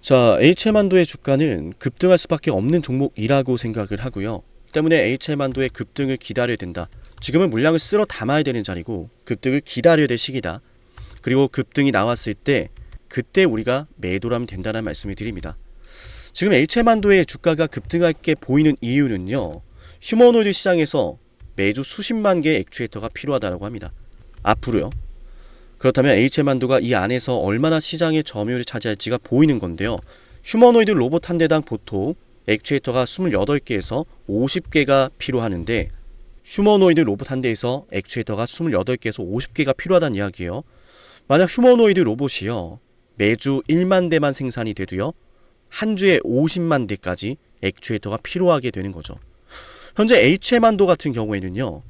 자, HM한도의 주가는 급등할 수밖에 없는 종목이라고 생각을 하고요. 때문에 HM한도의 급등을 기다려야 된다. 지금은 물량을 쓸어 담아야 되는 자리고 급등을 기다려야 될 시기다. 그리고 급등이 나왔을 때 그때 우리가 매도를 하면 된다는 말씀을 드립니다. 지금 HM한도의 주가가 급등할 게 보이는 이유는요. 휴머노이드 시장에서 매주 수십만 개의 액추에이터가 필요하다고 합니다. 앞으로요. 그렇다면 HM한도가 이 안에서 얼마나 시장의 점유율을 차지할지가 보이는 건데요. 휴머노이드 로봇 한 대당 보통 액추에이터가 28개에서 50개가 필요하는데 휴머노이드 로봇 한 대에서 액추에이터가 28개에서 50개가 필요하다는 이야기예요. 만약 휴머노이드 로봇이요. 매주 1만 대만 생산이 돼도요. 한 주에 50만 대까지 액추에이터가 필요하게 되는 거죠. 현재 HM한도 같은 경우에는요.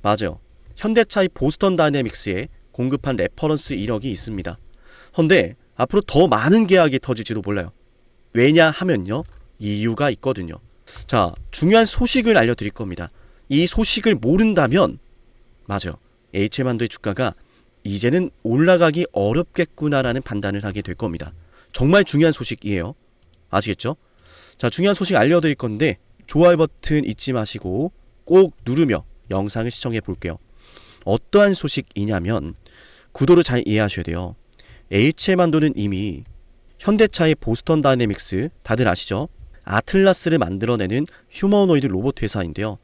맞아요. 현대차의 보스턴 다이내믹스에 공급한 레퍼런스 이력이 있습니다. 그런데 앞으로 더 많은 계약이 터질지도 몰라요. 왜냐하면요. 이유가 있거든요. 자, 중요한 소식을 알려드릴 겁니다. 이 소식을 모른다면 맞아요. HM한도의 주가가 이제는 올라가기 어렵겠구나라는 판단을 하게 될 겁니다. 정말 중요한 소식이에요. 아시겠죠? 자, 중요한 소식 알려드릴 건데 좋아요 버튼 잊지 마시고 꼭 누르며 영상을 시청해 볼게요. 어떠한 소식이냐면 구도를 잘 이해하셔야 돼요. HM한도는 이미 현대차의 보스턴 다이내믹스 다들 아시죠? 아틀라스를 만들어내는 휴머노이드 로봇 회사인데요.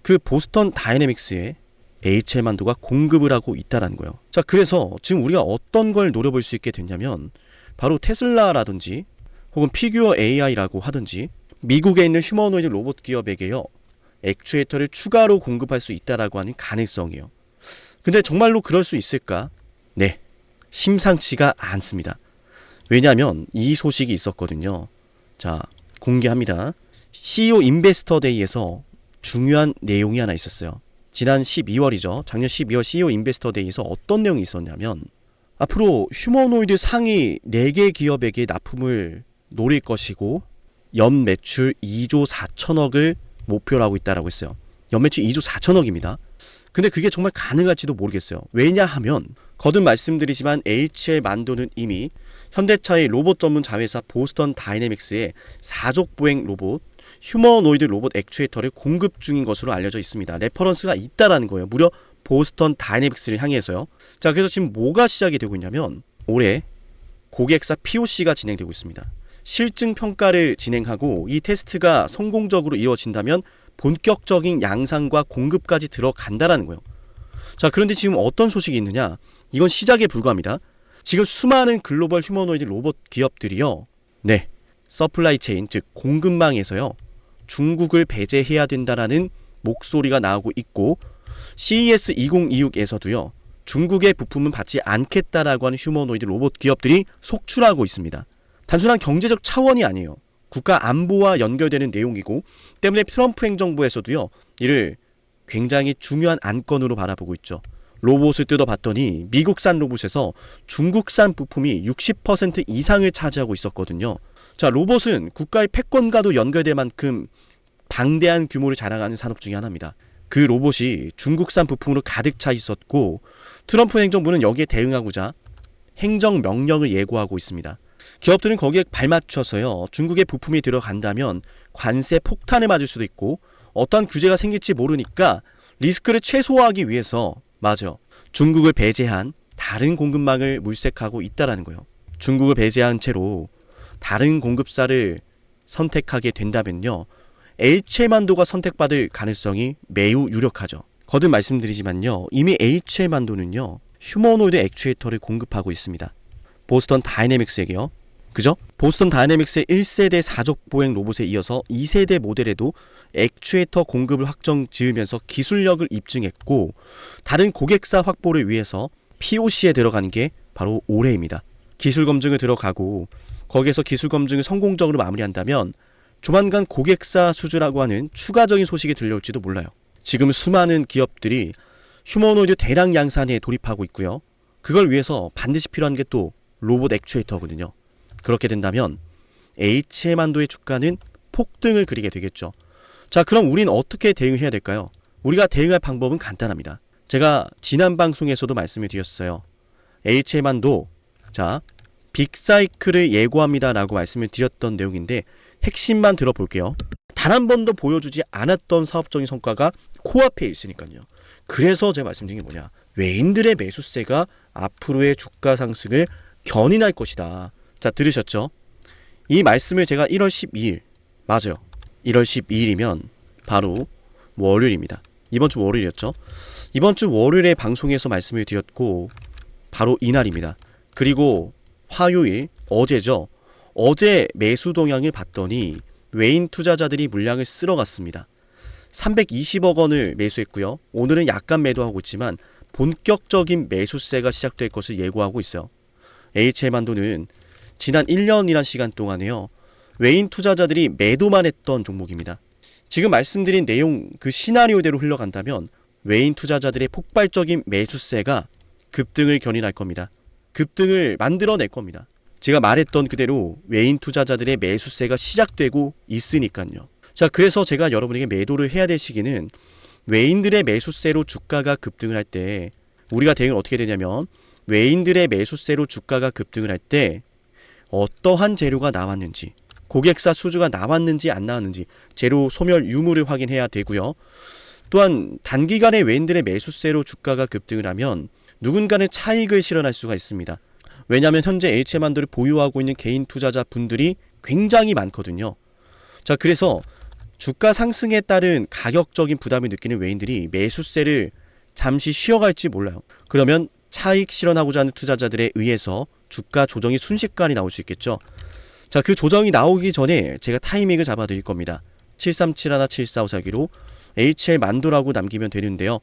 그 보스턴 다이내믹스에 HM한도가 공급을 하고 있다는 거예요. 자, 그래서 지금 우리가 어떤 걸 노려볼 수 있게 됐냐면 바로 테슬라라든지 혹은 피규어 AI라고 하든지 미국에 있는 휴머노이드 로봇 기업에게요. 액추에이터를 추가로 공급할 수 있다라고 하는 가능성이에요. 근데 정말로 그럴 수 있을까? 네, 심상치가 않습니다. 왜냐하면 이 소식이 있었거든요. 자, 공개합니다. CEO 인베스터 데이에서 중요한 내용이 하나 있었어요. 지난 12월이죠. 작년 12월 CEO 인베스터 데이에서 어떤 내용이 있었냐면 앞으로 휴머노이드 상위 4개 기업에게 납품을 노릴 것이고 연 매출 2조 4천억을 목표로 하고 있다라고 했어요. 연 매출 2조 4천억입니다. 근데 그게 정말 가능할지도 모르겠어요. 왜냐하면 거듭 말씀드리지만 HM한도는 이미 현대차의 로봇 전문 자회사 보스턴 다이내믹스의 사족 보행 로봇 휴머노이드 로봇 액추에이터를 공급 중인 것으로 알려져 있습니다. 레퍼런스가 있다라는 거예요. 무려 보스턴 다이내믹스를 향해서요. 자, 그래서 지금 뭐가 시작이 되고 있냐면 올해 고객사 POC가 진행되고 있습니다. 실증 평가를 진행하고 이 테스트가 성공적으로 이루어진다면 본격적인 양산과 공급까지 들어간다라는 거예요. 자, 그런데 지금 어떤 소식이 있느냐? 이건 시작에 불과합니다. 지금 수많은 글로벌 휴머노이드 로봇 기업들이요. 네, 서플라이 체인, 즉 공급망에서요. 중국을 배제해야 된다라는 목소리가 나오고 있고 CES 2026에서도요. 중국의 부품은 받지 않겠다라고 하는 휴머노이드 로봇 기업들이 속출하고 있습니다. 단순한 경제적 차원이 아니에요. 국가 안보와 연결되는 내용이고 때문에 트럼프 행정부에서도요. 이를 굉장히 중요한 안건으로 바라보고 있죠. 로봇을 뜯어봤더니 미국산 로봇에서 중국산 부품이 60% 이상을 차지하고 있었거든요. 자, 로봇은 국가의 패권과도 연결될 만큼 방대한 규모를 자랑하는 산업 중에 하나입니다. 그 로봇이 중국산 부품으로 가득 차 있었고 트럼프 행정부는 여기에 대응하고자 행정명령을 예고하고 있습니다. 기업들은 거기에 발맞춰서요. 중국의 부품이 들어간다면 관세 폭탄에 맞을 수도 있고 어떠한 규제가 생길지 모르니까 리스크를 최소화하기 위해서 맞아 중국을 배제한 다른 공급망을 물색하고 있다라는 거예요. 중국을 배제한 채로 다른 공급사를 선택하게 된다면요. HM한도가 선택받을 가능성이 매우 유력하죠. 거듭 말씀드리지만요. 이미 HM한도는요. 휴머노이드 액추에이터를 공급하고 있습니다. 보스턴 다이내믹스에게요. 그죠? 보스턴 다이내믹스의 1세대 사족 보행 로봇에 이어서 2세대 모델에도 액추에이터 공급을 확정 지으면서 기술력을 입증했고 다른 고객사 확보를 위해서 POC에 들어간 게 바로 올해입니다. 기술 검증을 들어가고 거기에서 기술 검증을 성공적으로 마무리한다면 조만간 고객사 수주라고 하는 추가적인 소식이 들려올지도 몰라요. 지금 수많은 기업들이 휴머노이드 대량 양산에 돌입하고 있고요. 그걸 위해서 반드시 필요한 게 또 로봇 액추에이터거든요. 그렇게 된다면 HM한도의 주가는 폭등을 그리게 되겠죠. 자, 그럼 우린 어떻게 대응해야 될까요? 우리가 대응할 방법은 간단합니다. 제가 지난 방송에서도 말씀을 드렸어요. HM한도 자 빅사이클을 예고합니다 라고 말씀을 드렸던 내용인데 핵심만 들어볼게요. 단 한 번도 보여주지 않았던 사업적인 성과가 코앞에 있으니까요. 그래서 제가 말씀드린 게 뭐냐, 외인들의 매수세가 앞으로의 주가 상승을 견인할 것이다. 자, 들으셨죠? 이 말씀을 제가 1월 12일, 맞아요, 1월 12일이면 바로 월요일입니다. 이번 주 월요일이었죠. 이번 주 월요일에 방송에서 말씀을 드렸고 바로 이날입니다. 그리고 화요일, 어제죠. 어제 매수 동향을 봤더니 외인 투자자들이 물량을 쓸어갔습니다. 320억 원을 매수했고요. 오늘은 약간 매도하고 있지만 본격적인 매수세가 시작될 것을 예고하고 있어요. HM한도는 지난 1년이란 시간 동안에요, 외인 투자자들이 매도만 했던 종목입니다. 지금 말씀드린 내용 그 시나리오대로 흘러간다면 외인 투자자들의 폭발적인 매수세가 급등을 견인할 겁니다. 급등을 만들어낼 겁니다. 제가 말했던 그대로 외인 투자자들의 매수세가 시작되고 있으니까요. 자, 그래서 제가 여러분에게 매도를 해야 될 시기는 외인들의 매수세로 주가가 급등을 할 때 우리가 대응을 어떻게 되냐면 외인들의 매수세로 주가가 급등을 할 때 어떠한 재료가 나왔는지, 고객사 수주가 나왔는지 안 나왔는지 재료 소멸 유무를 확인해야 되고요. 또한 단기간에 외인들의 매수세로 주가가 급등을 하면 누군가는 차익을 실현할 수가 있습니다. 왜냐하면 현재 HM한도를 보유하고 있는 개인 투자자 분들이 굉장히 많거든요. 자, 그래서 주가 상승에 따른 가격적인 부담을 느끼는 외인들이 매수세를 잠시 쉬어갈지 몰라요. 그러면 차익 실현하고자 하는 투자자들에 의해서 주가 조정이 순식간에 나올 수 있겠죠. 자, 그 조정이 나오기 전에 제가 타이밍을 잡아 드릴 겁니다. 7371-7454기로 HM만도라고 남기면 되는데요.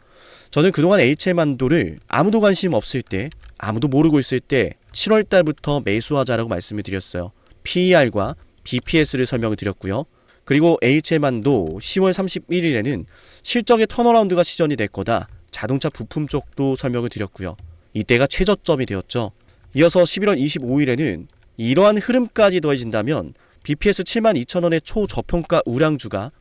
저는 그동안 HM만도를 아무도 관심 없을 때, 아무도 모르고 있을 때 7월달부터 매수하자라고 말씀을 드렸어요. PER과 BPS를 설명을 드렸고요. 그리고 HM만도 10월 31일에는 실적의 턴어라운드가 시전이 될 거다, 자동차 부품 쪽도 설명을 드렸고요. 이때가 최저점이 되었죠. 이어서 11월 25일에는 이러한 흐름까지 더해진다면 BPS 72,000원의 초저평가 우량주가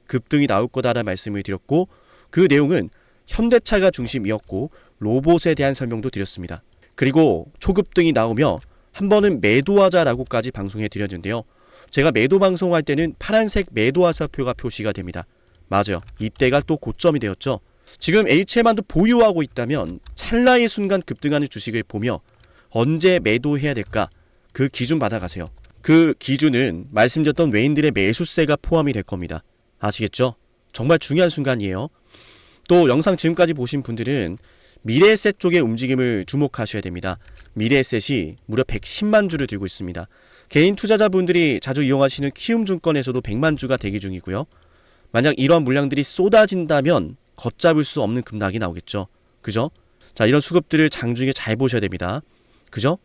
급등이 나올 거다라는 말씀을 드렸고, 그 내용은 현대차가 중심이었고 로봇에 대한 설명도 드렸습니다. 그리고 초급등이 나오며 한 번은 매도하자라고까지 방송해 드렸는데요. 제가 매도 방송할 때는 파란색 매도하사표가 표시가 됩니다. 맞아요. 이때가 또 고점이 되었죠. 지금 HM만도 보유하고 있다면 찰나의 순간 급등하는 주식을 보며 언제 매도해야 될까, 그 기준 받아가세요. 그 기준은 말씀드렸던 외인들의 매수세가 포함이 될 겁니다. 아시겠죠? 정말 중요한 순간이에요. 또 영상 지금까지 보신 분들은 미래에셋 쪽의 움직임을 주목하셔야 됩니다. 미래에셋이 무려 110만 주를 들고 있습니다. 개인 투자자분들이 자주 이용하시는 키움증권에서도 100만 주가 대기 중이고요. 만약 이러한 물량들이 쏟아진다면 걷잡을 수 없는 급락이 나오겠죠. 그죠? 자, 이런 수급들을 장중에 잘 보셔야 됩니다. 그죠?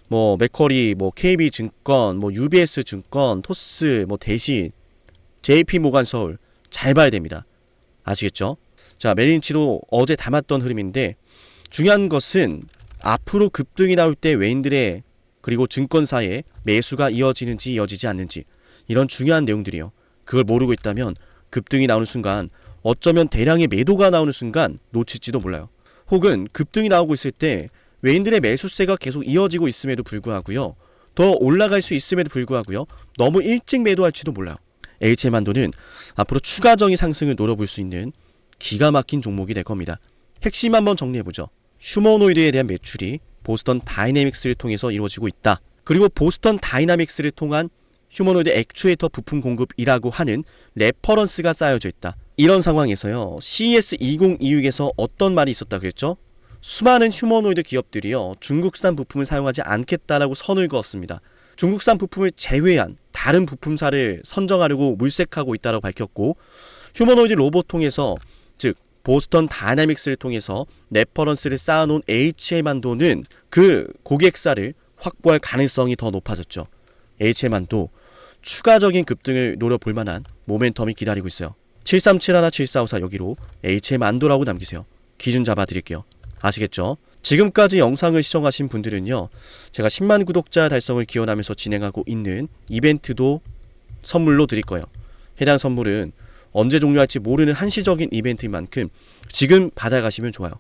뭐 맥쿼리, 뭐 KB증권, 뭐 UBS증권, 토스, 뭐 대신, JP모간서울 잘 봐야 됩니다. 아시겠죠? 자, 메리린치도 어제 담았던 흐름인데 중요한 것은 앞으로 급등이 나올 때 외인들의 그리고 증권사의 매수가 이어지는지 이어지지 않는지, 이런 중요한 내용들이요. 그걸 모르고 있다면 급등이 나오는 순간, 어쩌면 대량의 매도가 나오는 순간 놓칠지도 몰라요. 혹은 급등이 나오고 있을 때 외인들의 매수세가 계속 이어지고 있음에도 불구하고요, 더 올라갈 수 있음에도 불구하고요, 너무 일찍 매도할지도 몰라요. HM한도는 앞으로 추가적인 상승을 노려볼 수 있는 기가 막힌 종목이 될 겁니다. 핵심 한번 정리해보죠. 휴머노이드에 대한 매출이 보스턴 다이내믹스를 통해서 이루어지고 있다. 그리고 보스턴 다이내믹스를 통한 휴머노이드 액추에이터 부품 공급이라고 하는 레퍼런스가 쌓여져 있다. 이런 상황에서요, CES 2026에서 어떤 말이 있었다 그랬죠? 수많은 휴머노이드 기업들이요, 중국산 부품을 사용하지 않겠다라고 선을 그었습니다. 중국산 부품을 제외한 다른 부품사를 선정하려고 물색하고 있다고 밝혔고, 휴머노이드 로봇 통해서, 즉 보스턴 다이내믹스를 통해서 레퍼런스를 쌓아놓은 HM한도는 그 고객사를 확보할 가능성이 더 높아졌죠. HM한도 추가적인 급등을 노려볼 만한 모멘텀이 기다리고 있어요. 7371-7454 여기로 HM한도라고 남기세요. 기준 잡아드릴게요. 아시겠죠? 지금까지 영상을 시청하신 분들은요, 제가 10만 구독자 달성을 기원하면서 진행하고 있는 이벤트도 선물로 드릴 거예요. 해당 선물은 언제 종료할지 모르는 한시적인 이벤트인 만큼 지금 받아가시면 좋아요.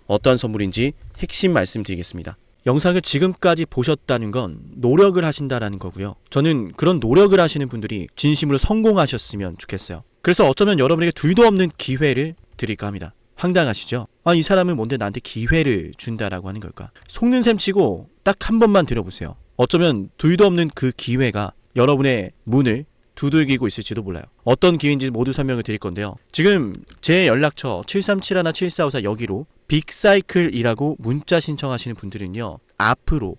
어떠한 선물인지 핵심 말씀드리겠습니다. 영상을 지금까지 보셨다는 건 노력을 하신다라는 거고요. 저는 그런 노력을 하시는 분들이 진심으로 성공하셨으면 좋겠어요. 그래서 어쩌면 여러분에게 둘도 없는 기회를 드릴까 합니다. 황당하시죠? 이 사람은 뭔데 나한테 기회를 준다라고 하는 걸까? 속는 셈 치고 딱 한 번만 들어보세요. 어쩌면 둘도 없는 그 기회가 여러분의 문을 두들기고 있을지도 몰라요. 어떤 기회인지 모두 설명을 드릴 건데요. 지금 제 연락처 7371-7454 여기로 빅사이클이라고 문자 신청하시는 분들은요, 앞으로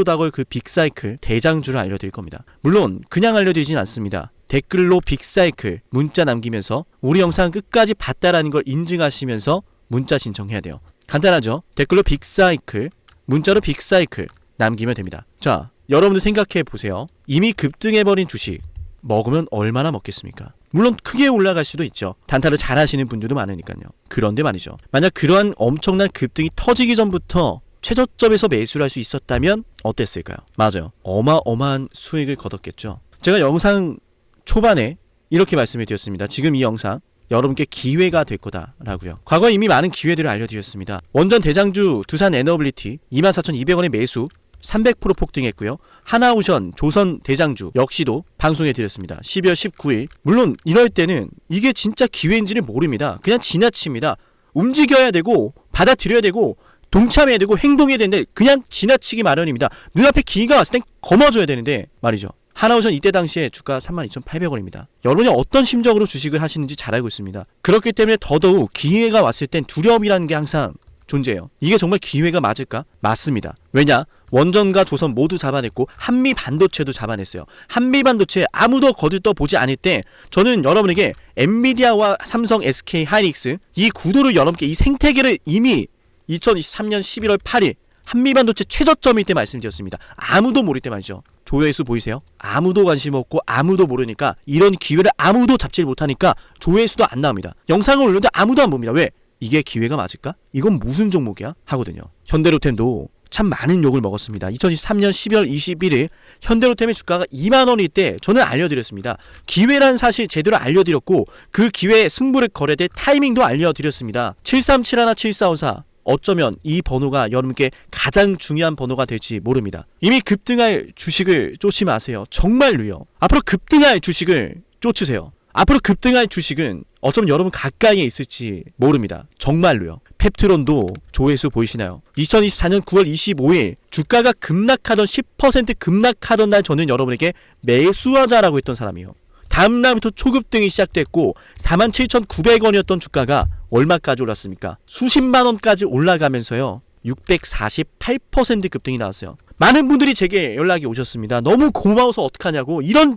다가올 그 빅사이클 대장주를 알려드릴 겁니다. 물론 그냥 알려드리진 않습니다. 댓글로 빅사이클 문자 남기면서 우리 영상 끝까지 봤다라는 걸 인증하시면서 문자 신청해야 돼요. 간단하죠? 댓글로 빅사이클, 문자로 빅사이클 남기면 됩니다. 자, 여러분들 생각해 보세요. 이미 급등해버린 주식 먹으면 얼마나 먹겠습니까? 물론 크게 올라갈 수도 있죠. 단타를 잘 하시는 분들도 많으니까요. 그런데 말이죠, 만약 그러한 엄청난 급등이 터지기 전부터 최저점에서 매수를 할 수 있었다면 어땠을까요? 맞아요. 어마어마한 수익을 거뒀겠죠. 제가 영상 초반에 이렇게 말씀을 드렸습니다. 지금 이 영상 여러분께 기회가 될 거다라고요. 과거에 이미 많은 기회들을 알려드렸습니다. 원전 대장주 두산 에너빌리티 24,200원의 매수 300% 폭등했고요. 하나오션 조선 대장주 역시도 방송해드렸습니다. 12월 19일. 물론 이럴 때는 이게 진짜 기회인지를 모릅니다. 그냥 지나칩니다. 움직여야 되고 받아들여야 되고 동참해야 되고 행동해야 되는데 그냥 지나치기 마련입니다. 눈앞에 기회가 왔을 땐 거머줘야 되는데 말이죠. 하나오션 이때 당시에 주가 32,800원입니다. 여러분이 어떤 심정으로 주식을 하시는지 잘 알고 있습니다. 그렇기 때문에 더더욱 기회가 왔을 땐 두려움이라는 게 항상 존재해요. 이게 정말 기회가 맞을까? 맞습니다. 왜냐? 원전과 조선 모두 잡아냈고 한미반도체도 잡아냈어요. 한미반도체 아무도 거들떠보지 않을 때 저는 여러분에게 엔비디아와 삼성, SK 하이닉스 이 구도를 여러분께 이 생태계를 이미 2023년 11월 8일 한미반도체 최저점일 때 말씀드렸습니다. 아무도 모를 때 말이죠. 조회수 보이세요? 아무도 관심 없고 아무도 모르니까 이런 기회를 아무도 잡지 못하니까 조회수도 안 나옵니다. 영상을 올렸는데 아무도 안 봅니다. 왜? 이게 기회가 맞을까? 이건 무슨 종목이야? 하거든요. 현대로템도 참 많은 욕을 먹었습니다. 2023년 12월 21일 현대로템의 주가가 2만원일 때 저는 알려드렸습니다. 기회란 사실 제대로 알려드렸고 그 기회에 승부를 걸어야 될 타이밍도 알려드렸습니다. 7371-7454 어쩌면 이 번호가 여러분께 가장 중요한 번호가 될지 모릅니다. 이미 급등할 주식을 쫓지 마세요. 정말로요. 앞으로 급등할 주식을 쫓으세요. 앞으로 급등할 주식은 어쩌면 여러분 가까이에 있을지 모릅니다. 정말로요. 펩트론도 조회수 보이시나요? 2024년 9월 25일 주가가 급락하던 10% 급락하던 날 저는 여러분에게 매수하자라고 했던 사람이에요. 다음날부터 초급등이 시작됐고 47,900원이었던 주가가 얼마까지 올랐습니까? 수십만원까지 올라가면서요 648% 급등이 나왔어요. 많은 분들이 제게 연락이 오셨습니다. 너무 고마워서 어떡하냐고, 이런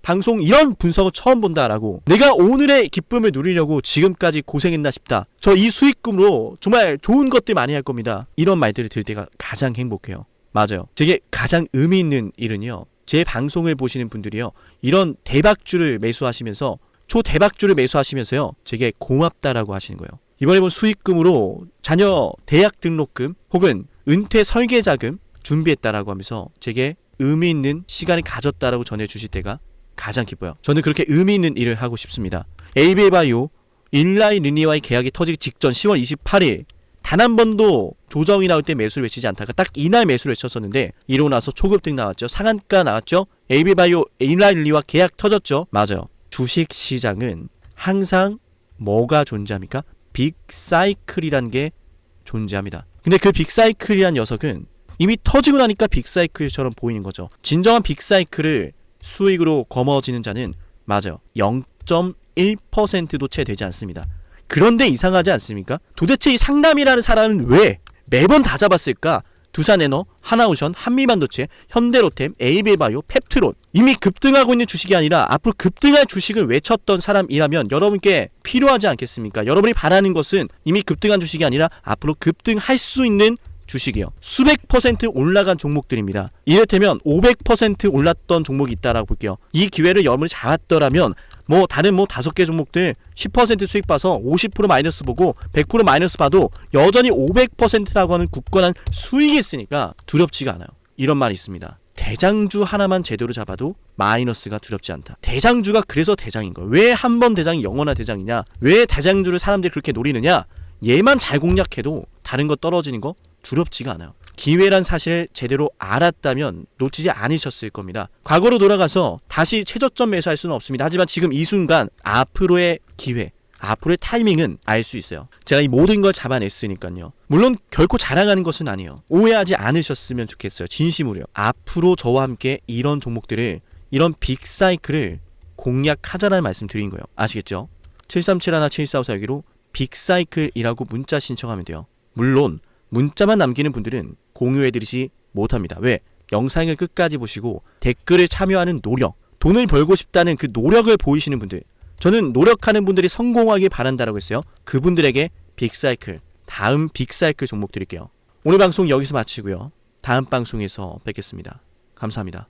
방송 이런 분석을 처음 본다라고, 내가 오늘의 기쁨을 누리려고 지금까지 고생했나 싶다, 저 이 수익금으로 정말 좋은 것들 많이 할 겁니다, 이런 말들을 들을 때가 가장 행복해요. 맞아요. 제게 가장 의미 있는 일은요, 제 방송을 보시는 분들이요 이런 대박주를 매수하시면서 초대박주를 매수하시면서요 제게 고맙다라고 하시는 거예요. 이번에 본 수익금으로 자녀 대학 등록금 혹은 은퇴 설계자금 준비했다라고 하면서 제게 의미 있는 시간을 가졌다라고 전해주실 때가 가장 기뻐요. 저는 그렇게 의미 있는 일을 하고 싶습니다. 에이비바이오 일라이 르니와의 계약이 터지기 직전 10월 28일 단 한 번도 조정이 나올 때 매수를 외치지 않다가 딱 이날 매수를 외쳤었는데 이러고 나서 초급등 나왔죠. 상한가 나왔죠. 에이비바이오 일라이 르니와 계약 터졌죠. 맞아요. 주식시장은 항상 뭐가 존재합니까? 빅사이클이라는 게 존재합니다. 근데 그 빅사이클이란 녀석은 이미 터지고 나니까 빅사이클처럼 보이는 거죠. 진정한 빅사이클을 수익으로 거머쥐는 자는 맞아요. 0.1%도 채 되지 않습니다. 그런데 이상하지 않습니까? 도대체 이 상남이라는 사람은 왜 매번 다 잡았을까? 두산에너, 하나오션, 한미반도체, 현대로템, 에이비바이오, 펩트론 이미 급등하고 있는 주식이 아니라 앞으로 급등할 주식을 외쳤던 사람이라면 여러분께 필요하지 않겠습니까? 여러분이 바라는 것은 이미 급등한 주식이 아니라 앞으로 급등할 수 있는 주식이요. 수백 퍼센트 올라간 종목들입니다. 이를테면 500% 올랐던 종목이 있다라고 볼게요. 이 기회를 여러분이 잡았더라면 다른 5개 종목들 10% 수익 봐서 50% 마이너스 보고 100% 마이너스 봐도 여전히 500%라고 하는 굳건한 수익이 있으니까 두렵지가 않아요. 이런 말이 있습니다. 대장주 하나만 제대로 잡아도 마이너스가 두렵지 않다. 대장주가 그래서 대장인 거예요. 왜 한 번 대장이 영원한 대장이냐? 왜 대장주를 사람들이 그렇게 노리느냐? 얘만 잘 공략해도 다른 거 떨어지는 거 두렵지가 않아요. 기회란 사실을 제대로 알았다면 놓치지 않으셨을 겁니다. 과거로 돌아가서 다시 최저점 매수할 수는 없습니다. 하지만 지금 이 순간 앞으로의 기회, 앞으로의 타이밍은 알 수 있어요. 제가 이 모든 걸 잡아냈으니까요. 물론 결코 자랑하는 것은 아니에요. 오해하지 않으셨으면 좋겠어요. 진심으로요. 앞으로 저와 함께 이런 종목들을, 이런 빅사이클을 공략하자라는 말씀 드린 거예요. 아시겠죠? 7371-7454 빅사이클이라고 문자 신청하면 돼요. 물론 문자만 남기는 분들은 공유해드리지 못합니다. 왜? 영상을 끝까지 보시고 댓글을 참여하는 노력, 돈을 벌고 싶다는 그 노력을 보이시는 분들, 저는 노력하는 분들이 성공하길 바란다라고 했어요. 그분들에게 빅사이클, 다음 빅사이클 종목 드릴게요. 오늘 방송 여기서 마치고요. 다음 방송에서 뵙겠습니다. 감사합니다.